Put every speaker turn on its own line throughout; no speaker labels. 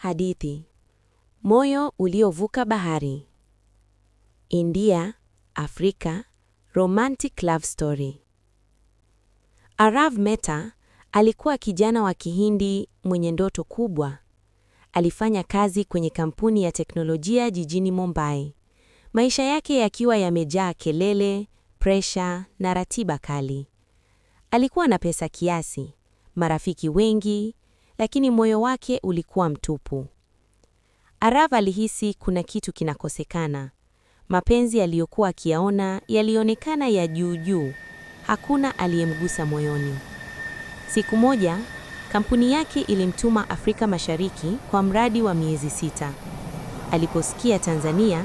Hadithi: Moyo uliovuka bahari. India, Afrika, romantic love story. Arav Mehta alikuwa kijana wa Kihindi mwenye ndoto kubwa. Alifanya kazi kwenye kampuni ya teknolojia jijini Mumbai. Maisha yake yakiwa yamejaa kelele, presha na ratiba kali. Alikuwa na pesa kiasi, marafiki wengi, lakini moyo wake ulikuwa mtupu. Arav alihisi kuna kitu kinakosekana. Mapenzi aliyokuwa akiyaona yalionekana ya juu juu. Hakuna aliyemgusa moyoni. Siku moja, kampuni yake ilimtuma Afrika Mashariki kwa mradi wa miezi 6. Aliposikia Tanzania,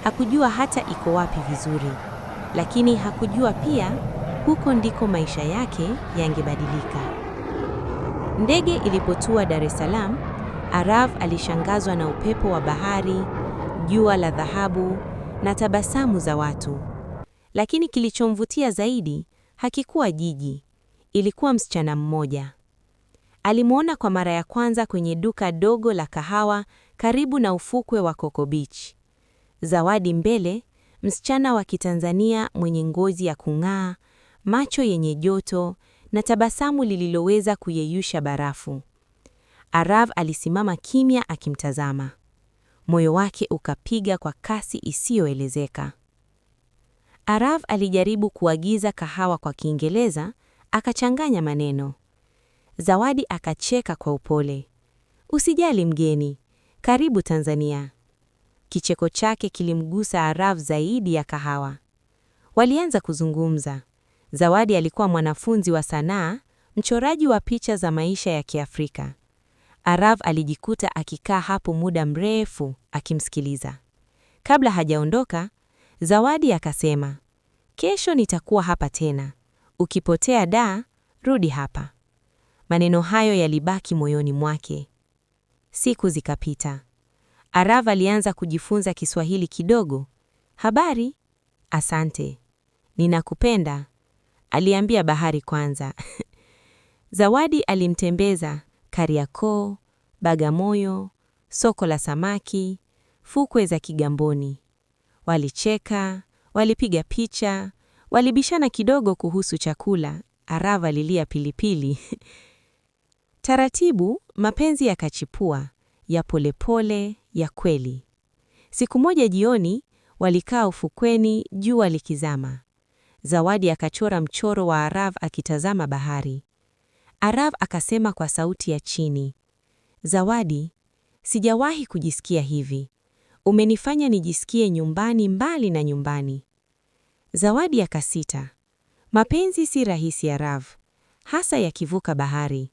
hakujua hata iko wapi vizuri. Lakini hakujua pia huko ndiko maisha yake yangebadilika. Ndege ilipotua Dar es Salaam, Arav alishangazwa na upepo wa bahari, jua la dhahabu na tabasamu za watu. Lakini kilichomvutia zaidi hakikuwa jiji, ilikuwa msichana mmoja. Alimuona kwa mara ya kwanza kwenye duka dogo la kahawa karibu na ufukwe wa Coco Beach. Zawadi mbele, msichana wa Kitanzania mwenye ngozi ya kung'aa, macho yenye joto na tabasamu lililoweza kuyeyusha barafu. Arav alisimama kimya akimtazama. Moyo wake ukapiga kwa kasi isiyoelezeka. Arav alijaribu kuagiza kahawa kwa Kiingereza, akachanganya maneno. Zawadi akacheka kwa upole. "Usijali mgeni, karibu Tanzania." Kicheko chake kilimgusa Arav zaidi ya kahawa. Walianza kuzungumza. Zawadi alikuwa mwanafunzi wa sanaa, mchoraji wa picha za maisha ya Kiafrika. Arav alijikuta akikaa hapo muda mrefu akimsikiliza. Kabla hajaondoka, Zawadi akasema, "Kesho nitakuwa hapa tena. Ukipotea da, rudi hapa." Maneno hayo yalibaki moyoni mwake. Siku zikapita. Arav alianza kujifunza Kiswahili kidogo. "Habari?" "Asante." "Ninakupenda." Aliambia bahari kwanza. Zawadi alimtembeza Kariakoo, Bagamoyo, soko la samaki, fukwe za Kigamboni. Walicheka, walipiga picha, walibishana kidogo kuhusu chakula. Arav alilia pilipili. Taratibu, mapenzi yakachipua, ya polepole, ya kweli. Siku moja jioni, walikaa ufukweni, jua likizama. Zawadi akachora mchoro wa Arav akitazama bahari. Arav akasema kwa sauti ya chini, "Zawadi, sijawahi kujisikia hivi. Umenifanya nijisikie nyumbani mbali na nyumbani." Zawadi akasita. Mapenzi si rahisi Arav, hasa yakivuka bahari.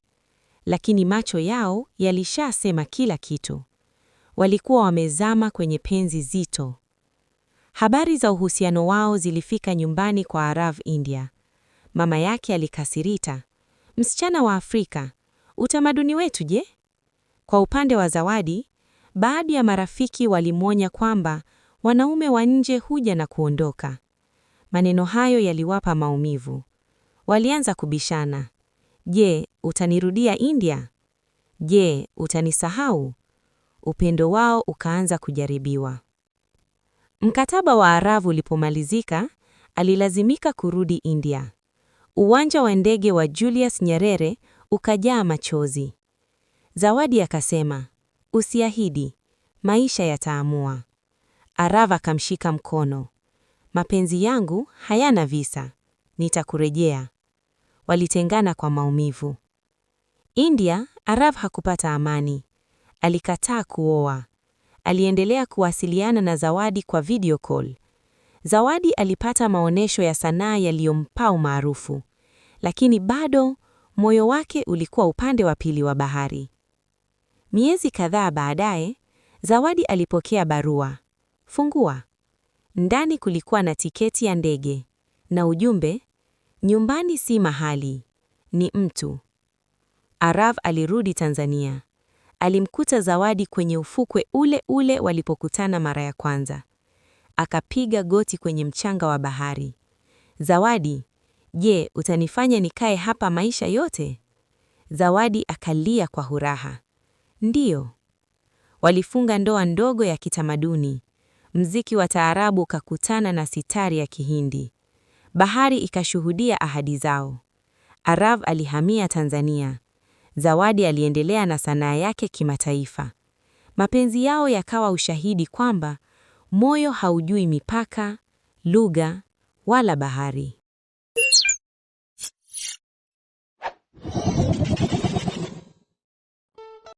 Lakini macho yao yalishasema kila kitu. Walikuwa wamezama kwenye penzi zito. Habari za uhusiano wao zilifika nyumbani kwa Arav India. Mama yake alikasirika. "Msichana wa Afrika, utamaduni wetu je?" Kwa upande wa Zawadi, baadhi ya marafiki walimwonya kwamba wanaume wa nje huja na kuondoka. Maneno hayo yaliwapa maumivu. Walianza kubishana. "Je, utanirudia India? Je, utanisahau?" Upendo wao ukaanza kujaribiwa. Mkataba wa Arav ulipomalizika, alilazimika kurudi India. Uwanja wa ndege wa Julius Nyerere ukajaa machozi. Zawadi akasema, "Usiahidi, maisha yataamua." Arav akamshika mkono. "Mapenzi yangu hayana visa, nitakurejea." Walitengana kwa maumivu. India, Arav hakupata amani. Alikataa kuoa. Aliendelea kuwasiliana na Zawadi kwa video call. Zawadi alipata maonesho ya sanaa yaliyompa umaarufu, lakini bado moyo wake ulikuwa upande wa pili wa bahari. Miezi kadhaa baadaye, Zawadi alipokea barua. "Fungua." Ndani kulikuwa na tiketi ya ndege na ujumbe, "Nyumbani si mahali, ni mtu." Arav alirudi Tanzania. Alimkuta Zawadi kwenye ufukwe ule ule walipokutana mara ya kwanza. Akapiga goti kwenye mchanga wa bahari. "Zawadi, je, utanifanya nikae hapa maisha yote?" Zawadi akalia kwa furaha. "Ndiyo." Walifunga ndoa ndogo ya kitamaduni. Mziki wa taarabu ukakutana na sitari ya Kihindi. Bahari ikashuhudia ahadi zao. Arav alihamia Tanzania. Zawadi aliendelea na sanaa yake kimataifa. Mapenzi yao yakawa ushahidi kwamba moyo haujui mipaka, lugha wala bahari.